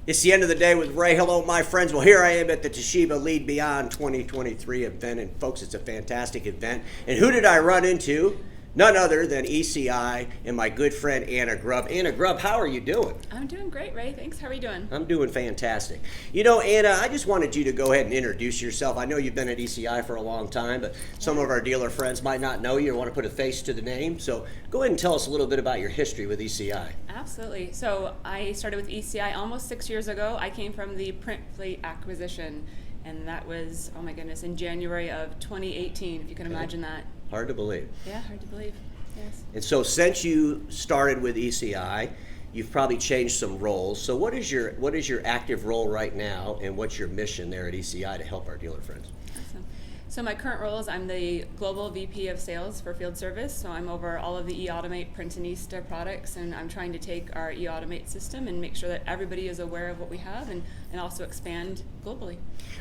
It's the end of the day with Ray. Hello, my friends. Well, here I am at the Toshiba Lead Beyond 2023 event, and folks, it's a fantastic event. And who did I run into? None other than ECI and my good friend Anna Grubb. Anna Grubb, how are you doing? I'm doing great, Ray. Thanks. How are you doing? I'm doing fantastic. You know, Anna, I just wanted you to go ahead and introduce yourself. I know you've been at ECI for a long time, but some of our dealer friends might not know you or want to put a face to the name. So go ahead and tell us a little bit about your history with ECI. Absolutely. So I started with ECI almost 6 years ago. I came from the print plate acquisition, and that was, oh my goodness, in January of 2018, if you can imagine that. Hard to believe. Yeah, hard to believe. Yes. And so since you started with ECI, you've probably changed some roles. So what is your active role right now, and what's your mission there at ECI to help our dealer friends? Awesome. So my current role is I'm the Global VP of Sales for Field Service. So I'm over all of the eAutomate Printinista products, and I'm trying to take our eAutomate system and make sure that everybody is aware of what we have and also expand globally.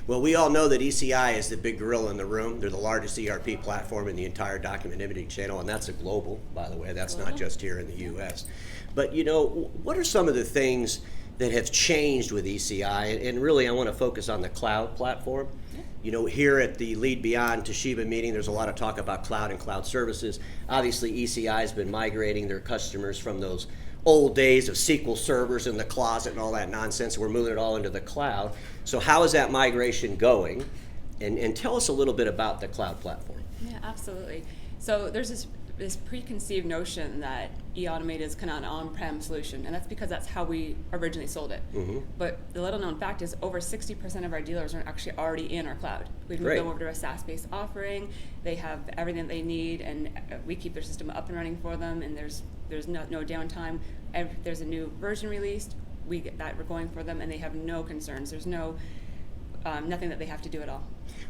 Well, we all know that ECI is the big gorilla in the room. They're the largest ERP platform in the entire document imaging channel, and that's a global, by the way. That's not just here in the U.S. But, you know, what are some of the things that have changed with ECI? And really, I want to focus on the cloud platform. Yeah. You know, here at the Lead Beyond Toshiba meeting, there's a lot of talk about cloud and cloud services. Obviously, ECI has been migrating their customers from those old days of SQL servers in the closet and all that nonsense. We're moving it all into the cloud. So how is that migration going? And tell us a little bit about the cloud platform. Yeah, absolutely. So there's this preconceived notion that eAutomate is kind of an on-prem solution, and that's because that's how we originally sold it. Mm-hmm. But the little known fact is over 60% of our dealers are actually already in our cloud. We've moved them over to a SaaS-based offering. They have everything that they need, and we keep their system up and running for them, and there's no downtime. If there's a new version released, we get that going for them, and they have no concerns. There's nothing that they have to do at all.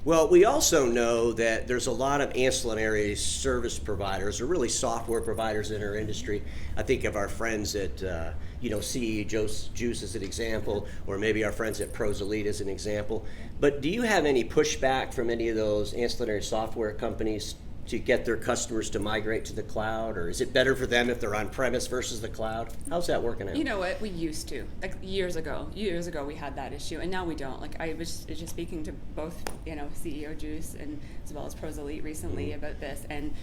Well, we also know that there's a lot of ancillary service providers, or really software providers in our industry. I think of our friends at, CE Juice as an example, or maybe our friends at Pros Elite as an example. But do you have any pushback from any of those ancillary software companies to get their customers to migrate to the cloud, or is it better for them if they're on premise versus the cloud? How's that working out? You know what, we used to, like years ago we had that issue, and now we don't. Like I was just speaking to both, CEO Juice and as well as Pros Elite recently about this, and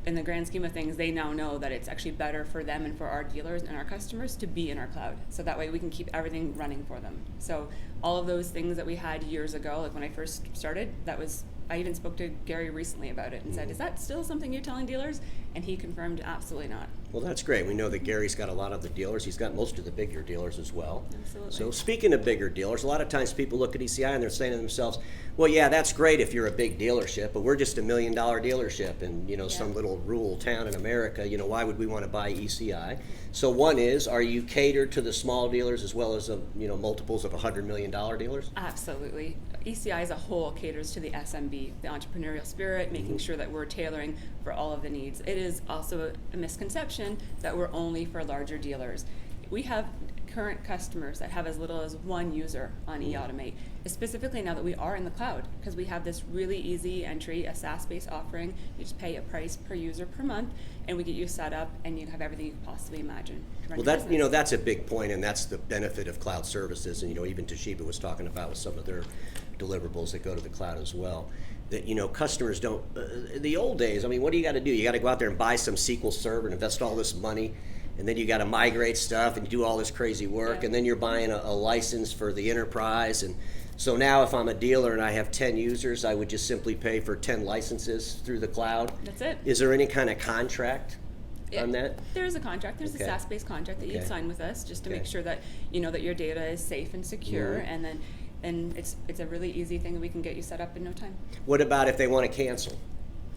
in the grand scheme of things, they now know that it's actually better for them and for our dealers and our customers to be in our cloud. So that way we can keep everything running for them. So all of those things that we had years ago, like when I first started, I even spoke to Gary recently about it and said, is that still something you're telling dealers? And he confirmed absolutely not. Well, that's great. We know that Gary's got a lot of the dealers. He's got most of the bigger dealers as well. Absolutely. So speaking of bigger dealers, a lot of times people look at ECI and they're saying to themselves, well, yeah, that's great if you're a big dealership, but we're just $1 million dealership in some little rural town in America. Why would we want to buy ECI? So one is, are you catered to the small dealers as well as multiples of $100 million dealers? Absolutely. ECI as a whole caters to the SMB, the entrepreneurial spirit, making sure that we're tailoring for all of the needs. It is also a misconception that we're only for larger dealers. We have current customers that have as little as one user on eAutomate, specifically now that we are in the cloud, because we have this really easy entry, a SaaS-based offering. You just pay a price per user per month, and we get you set up, and you have everything you could possibly imagine to run your business. That's a big point, and that's the benefit of cloud services. And even Toshiba was talking about with some of their deliverables that go to the cloud as well. That customers don't. The old days, what do you got to do? You got to go out there and buy some SQL server and invest all this money. And then you got to migrate stuff and do all this crazy work, and then you're buying a license for the enterprise. And so now if I'm a dealer and I have 10 users, I would just simply pay for 10 licenses through the cloud. That's it. Is there any kind of contract on that? There is a contract. There's a SaaS-based contract that you'd sign with us just to make sure that that your data is safe and secure, and it's a really easy thing that we can get you set up in no time. What about if they want to cancel?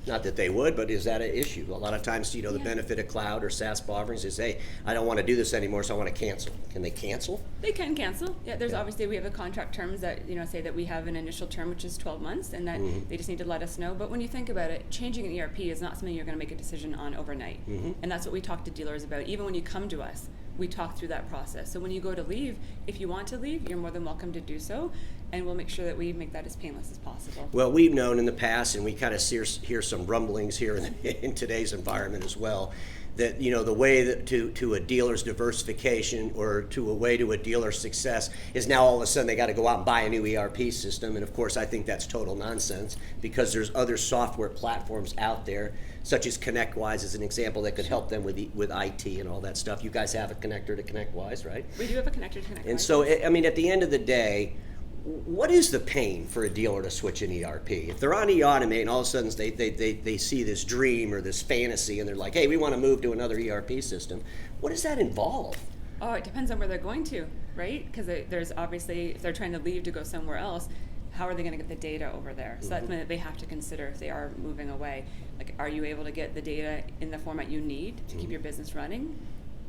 Not that they would, but is that an issue? A lot of times, the benefit of cloud or SaaS offerings is, hey, I don't want to do this anymore, so I want to cancel. Can they cancel? They can cancel. Yeah, there's obviously, we have a contract terms that, say that we have an initial term, which is 12 months, and that they just need to let us know. But when you think about it, changing an ERP is not something you're going to make a decision on overnight. And that's what we talk to dealers about. Even when you come to us, we talk through that process. So when you go to leave, if you want to leave, you're more than welcome to do so, and we'll make sure that we make that as painless as possible. Well, we've known in the past, and we kind of hear some rumblings here in today's environment as well, that, you know, the way that to a dealer's diversification or to a way to a dealer's success is now all of a sudden they got to go out and buy a new ERP system. And of course, I think that's total nonsense, because there's other software platforms out there, such as ConnectWise as an example, that could help them with IT and all that stuff. You guys have a connector to ConnectWise, right? We do have a connector to ConnectWise. And so, I mean, at the end of the day, what is the pain for a dealer to switch an ERP? If they're on eAutomate and all of a sudden they see this dream or this fantasy and they're like, hey, we want to move to another ERP system, what does that involve? Oh, it depends on where they're going to, right? Because there's obviously, if they're trying to leave to go somewhere else, how are they going to get the data over there? So that's something that they have to consider if they are moving away. Like, are you able to get the data in the format you need to keep your business running?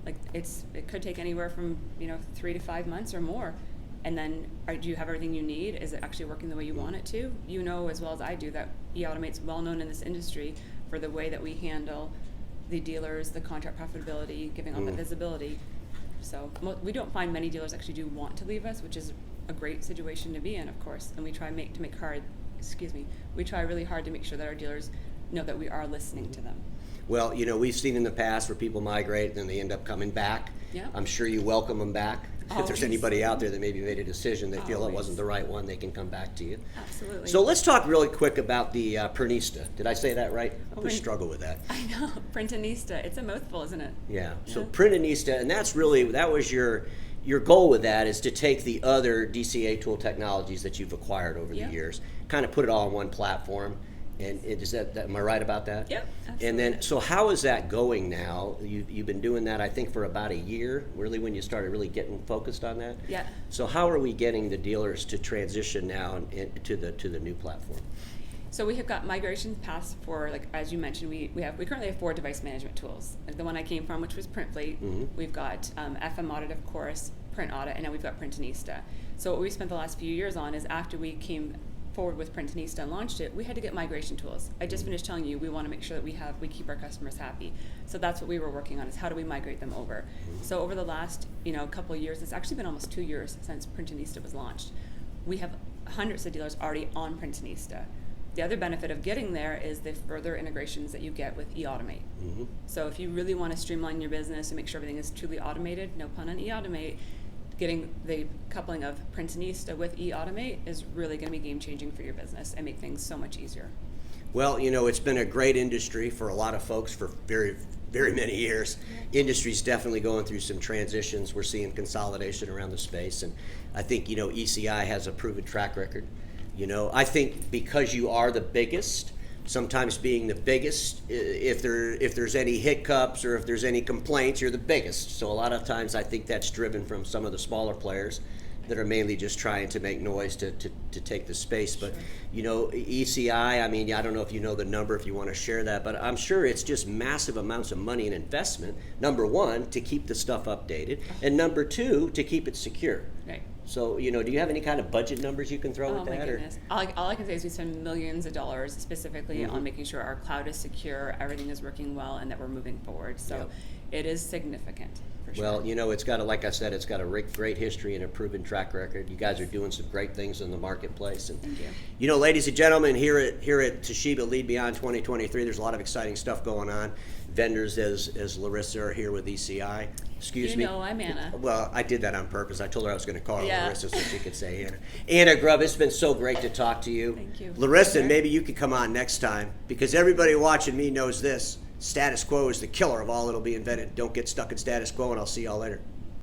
Like, it could take anywhere from 3 to 5 months or more. And then, do you have everything you need? Is it actually working the way you want it to? You know as well as I do that eAutomate's well known in this industry for the way that we handle the dealers, the contract profitability, giving all the visibility. So we don't find many dealers actually do want to leave us, which is a great situation to be in, of course. And we try we try really hard to make sure that our dealers know that we are listening to them. Well, we've seen in the past where people migrate and then they end up coming back. Yeah. I'm sure you welcome them back. If there's anybody out there that maybe made a decision, they feel it wasn't the right one, they can come back to you. Absolutely. So let's talk really quick about the Pernista. Did I say that right? I always struggle with that. I know, Printanista. It's a mouthful, isn't it? Yeah. So Printanista, and that was your goal with that, is to take the other DCA tool technologies that you've acquired over the years, kind of put it all on one platform. And am I right about that? Yep, absolutely. And then, so how is that going now? You've been doing that, I think, for about a year, really, when you started really getting focused on that? Yeah. So how are we getting the dealers to transition now to the new platform? So we have got migration paths for, like, as you mentioned, we currently have 4 device management tools. The one I came from, which was PrintFleet, we've got FM Audit, of course, Print Audit, and now we've got Printanista. So what we spent the last few years on is, after we came forward with Printanista and launched it, we had to get migration tools. I just finished telling you we want to make sure that we keep our customers happy. So that's what we were working on, is how do we migrate them over. So over the last couple of years, it's actually been almost 2 years since Printanista was launched. We have hundreds of dealers already on Printanista. The other benefit of getting there is the further integrations that you get with eAutomate. So if you really want to streamline your business and make sure everything is truly automated, no pun on eAutomate, getting the coupling of Printanista with eAutomate is really going to be game-changing for your business and make things so much easier. Well, it's been a great industry for a lot of folks for very, very many years. Industry's definitely going through some transitions. We're seeing consolidation around the space, and I think, ECI has a proven track record. I think because you are the biggest, sometimes being the biggest, if there's any hiccups or if there's any complaints, you're the biggest. So a lot of times I think that's driven from some of the smaller players that are mainly just trying to make noise to take the space. But, ECI, I mean, I don't know if you know the number, if you want to share that, but I'm sure it's just massive amounts of money and investment, number one, to keep the stuff updated, and number two, to keep it secure. Right. So, do you have any kind of budget numbers you can throw at that? Oh my goodness. All I can say is we spend millions of dollars specifically on making sure our cloud is secure, everything is working well, and that we're moving forward. So it is significant, for sure. Well, it's got like I said, it's got a great history and a proven track record. You guys are doing some great things in the marketplace. And, Thank you. Ladies and gentlemen, here at Toshiba Lead Beyond 2023, there's a lot of exciting stuff going on. Vendors as Larissa are here with ECI. Excuse me. I'm Anna. Well, I did that on purpose. I told her I was going to call her Larissa so she could say Anna. Anna Grubb, it's been so great to talk to you. Thank you. Larissa, maybe you could come on next time, because everybody watching me knows this. Status quo is the killer of all that'll be invented. Don't get stuck in status quo, and I'll see y'all later.